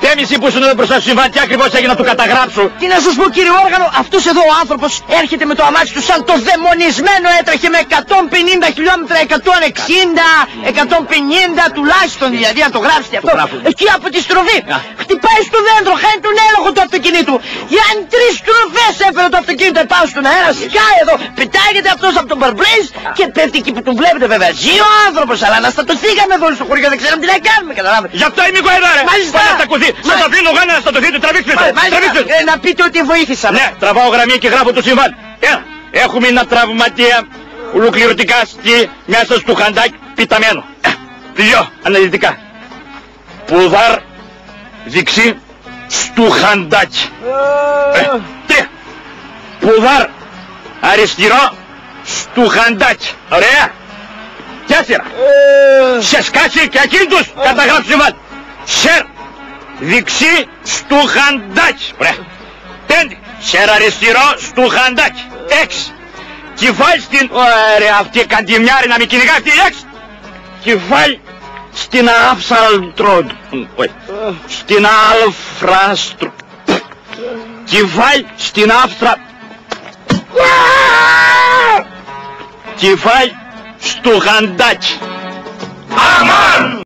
Τέμιση που ήσουν εδώ μπροστά στο συμβάν, τι ακριβώς έγινε να του καταγράψω. Τι να σας πω κύριε Όργανο, αυτός εδώ ο άνθρωπος έρχεται με το αμάξι του σαν το δαιμονισμένο, έτρεχε με 150 χιλιόμετρα, 160, 150 τουλάχιστον δηλαδή, αν το γράψετε αυτό. Εκεί από τη στροφή χτυπάει στο δέντρο, χάνει τον έλεγχο του αυτοκινήτου. Για 3 στροφές έφερε το αυτοκίνητο επάνω στον αέρα, σκάει εδώ, πετάγεται αυτός από τον παρμπρέις και πέφτει εκεί που τον βλέπετε βέβαια. Ζει ο άνθρωπος, αλλά αναστατωθήκαμε εδώ στο χωριό, δεν ξέραμε τι να κάνουμε, καταλάβετε. Γι' αυτό είμαι εγώ εδώ ρε. Μάλιστα. Πάνε τα κουθί. Σας αφήνω εγώ να αναστατωθείτε, τραβήξτε το. Να πείτε ότι βοήθησα. Ναι, τραβάω γραμμή και γράφω το συμβάν. Έχουμε ένα τραυματία ολοκληρωτικά μέσα στο χαντάκι πιταμένο. 2 αναλυτικά. Πουδάρ δεξί στο χαντάκι. 3. Πουδάρ αριστερό στο χαντάκι. Ωραία. 4. Σε σκάσει και ακίνητος καταγράψει συμβάν. Σερ δεξί στο χαντάκι. Ωραία. 5. Σερ αριστερό στο χαντάκι. 6. Κεφάλι στην... Ωραία, αυτή καντιμιάρη να με κυνηγά αυτή. 6. Κεφάλι στην άφσαλτρόντ. Στην αλφράστρο. Κεφάλι στην άφστρα. Κεφάλι στο χαντάκι. Αμάν!